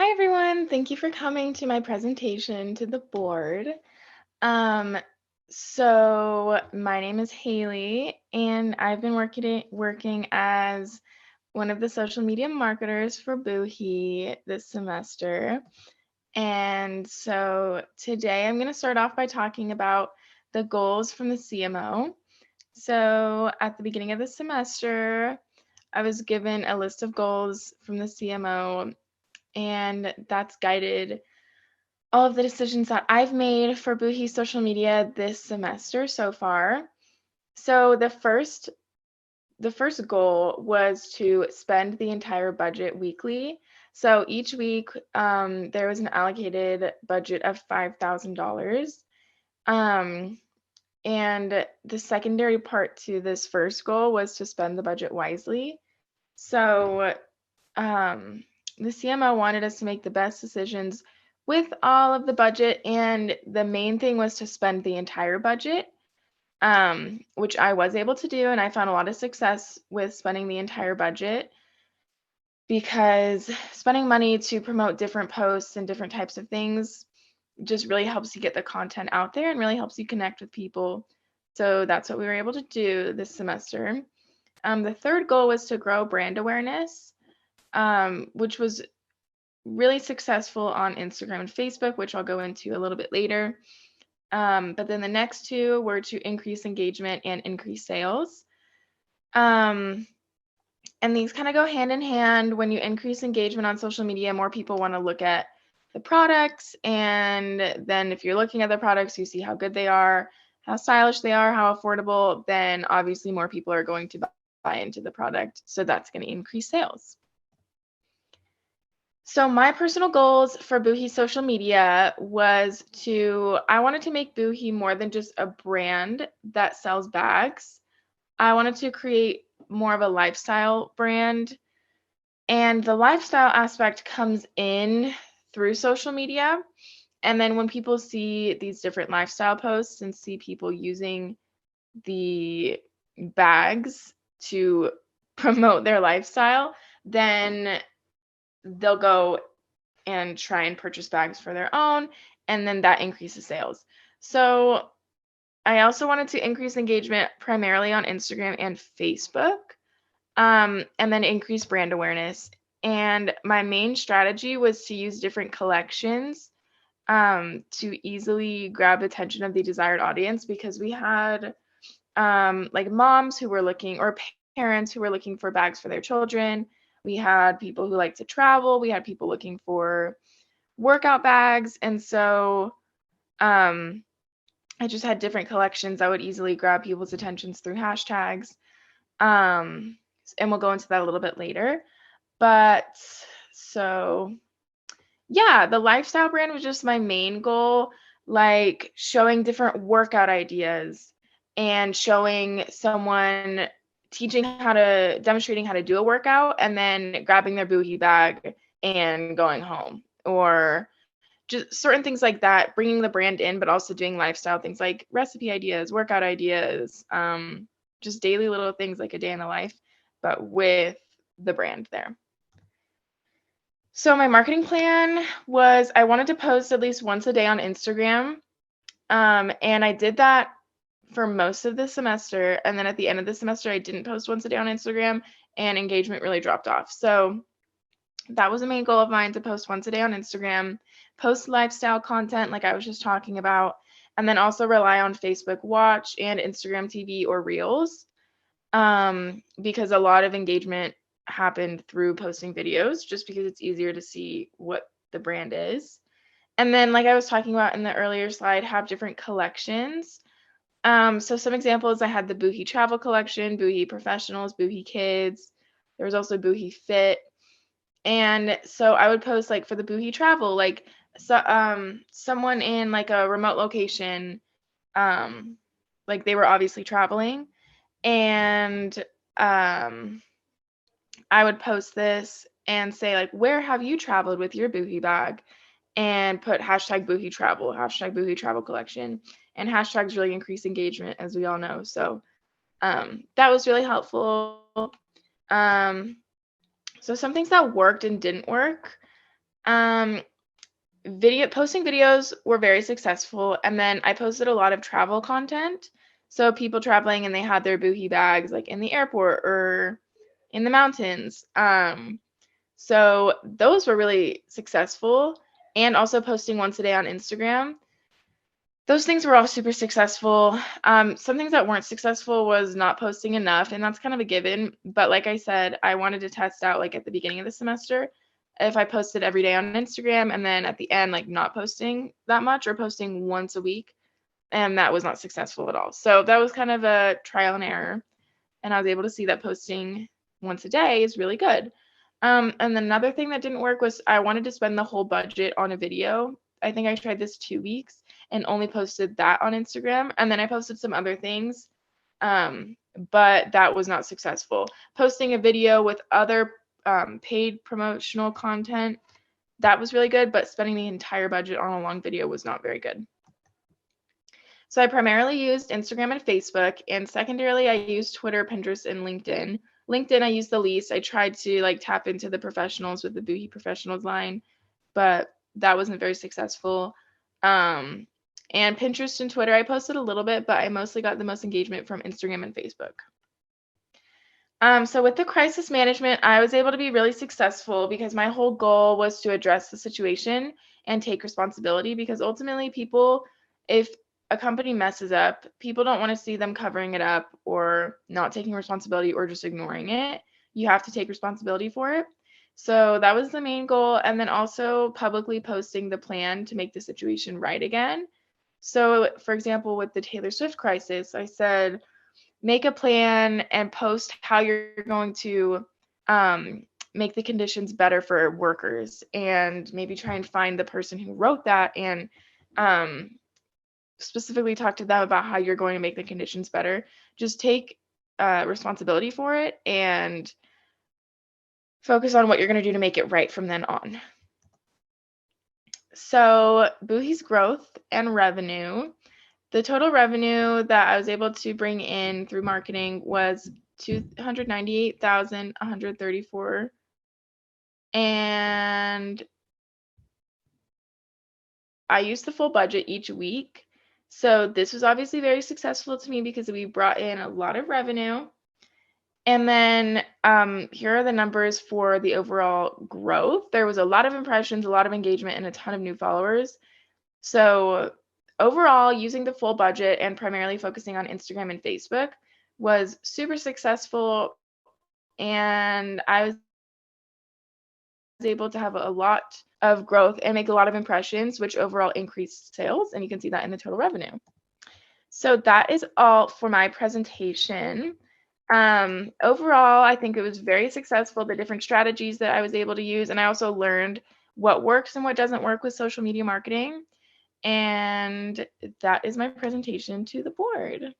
Hi everyone, thank you for coming to my presentation to the board. Um, my name is Haley, and I've been working as one of the social media marketers for BUHI this semester. And so today I'm going to start off by talking about the goals from the CMO. So at the beginning of the semester, I was given a list of goals from the CMO, and that's guided all of the decisions that I've made for BUHI social media this semester so far. So the first goal was to spend the entire budget weekly. So each week there was an allocated budget of $5,000. And the secondary part to this first goal was to spend the budget wisely. So um, the CMO wanted us to make the best decisions with all of the budget, and the main thing was to spend the entire budget, which I was able to do, and I found a lot of success with spending the entire budget because spending money to promote different posts and different types of things just really helps you get the content out there and really helps you connect with people. So that's what we were able to do this semester. The third goal was to grow brand awareness, which was really successful on Instagram and Facebook, which I'll go into a little bit later. But then the next two were to increase engagement and increase sales. Um, and these kind of go hand in hand. When you increase engagement on social media, more people want to look at the products. And then if you're looking at the products, you see how good they are, how stylish they are, how affordable, then obviously more people are going to buy into the product. So that's going to increase sales. So my personal goals for BUHI social media was I wanted to make BUHI more than just a brand that sells bags. I wanted to create more of a lifestyle brand. And the lifestyle aspect comes in through social media. And then when people see these different lifestyle posts and see people using the bags to promote their lifestyle, then they'll go and try and purchase bags for their own, and then that increases sales. So I also wanted to increase engagement primarily on Instagram and Facebook, and then increase brand awareness. And my main strategy was to use different collections to easily grab attention of the desired audience, because we had like moms who were looking, or parents who were looking for bags for their children. We had people who like to travel. We had people looking for workout bags. And so I just had different collections that would easily grab people's attentions through hashtags. Um, and we'll go into that a little bit later. But so, yeah, the lifestyle brand was just my main goal, like showing different workout ideas and showing someone demonstrating how to do a workout and then grabbing their BUHI bag and going home, or just certain things like that, bringing the brand in, but also doing lifestyle things like recipe ideas, workout ideas, just daily little things like a day in the life, but with the brand there. So my marketing plan was I wanted to post at least once a day on Instagram. And I did that for most of the semester. And then at the end of the semester, I didn't post once a day on Instagram, and engagement really dropped off. So that was a main goal of mine, to post once a day on Instagram, post lifestyle content like I was just talking about, and then also rely on Facebook Watch and Instagram TV or Reels, because a lot of engagement happened through posting videos, just because it's easier to see what the brand is. And then, like I was talking about in the earlier slide, have different collections. So some examples, I had the BUHI Travel Collection, BUHI Professionals, BUHI Kids. There was also BUHI Fit. And so I would post like for the BUHI Travel, like someone in like a remote location, like they were obviously traveling, and I would post this and say like, where have you traveled with your BUHI bag? And put hashtag BUHI Travel, hashtag BUHI Travel Collection, and hashtags really increase engagement, as we all know. So that was really helpful. Um, so some things that worked and didn't work. Um, posting videos were very successful, and then I posted a lot of travel content. So people traveling and they had their BUHI bags like in the airport or in the mountains. So those were really successful, and also posting once a day on Instagram. Those things were all super successful. Some things that weren't successful was not posting enough, and that's kind of a given. But like I said, I wanted to test out like at the beginning of the semester if I posted every day on Instagram and then at the end like not posting that much or posting once a week, and that was not successful at all. So that was kind of a trial and error, and I was able to see that posting once a day is really good. And then another thing that didn't work was I wanted to spend the whole budget on a video. I think I tried this 2 weeks and only posted that on Instagram. And then I posted some other things, but that was not successful. Posting a video with other paid promotional content, that was really good, but spending the entire budget on a long video was not very good. So I primarily used Instagram and Facebook, and secondarily I used Twitter, Pinterest, and LinkedIn. LinkedIn I used the least. I tried to like tap into the professionals with the BUHI professionals line, but that wasn't very successful. And Pinterest and Twitter I posted a little bit, but I mostly got the most engagement from Instagram and Facebook. So with the crisis management, I was able to be really successful because my whole goal was to address the situation and take responsibility, because ultimately people, if a company messes up, people don't want to see them covering it up or not taking responsibility or just ignoring it. You have to take responsibility for it. So that was the main goal. And then also publicly posting the plan to make the situation right again. So for example, with the Taylor Swift crisis, I said, make a plan and post how you're going to make the conditions better for workers, and maybe try and find the person who wrote that and specifically talk to them about how you're going to make the conditions better. Just take responsibility for it and focus on what you're going to do to make it right from then on. So BUHI's growth and revenue. The total revenue that I was able to bring in through marketing was 298,134, and I used the full budget each week. So this was obviously very successful to me because we brought in a lot of revenue. And then here are the numbers for the overall growth. There was a lot of impressions, a lot of engagement, and a ton of new followers. So overall, using the full budget and primarily focusing on Instagram and Facebook was super successful, and I was able to have a lot of growth and make a lot of impressions, which overall increased sales, and you can see that in the total revenue. So that is all for my presentation. Overall, I think it was very successful, the different strategies that I was able to use, and I also learned what works and what doesn't work with social media marketing. And that is my presentation to the board.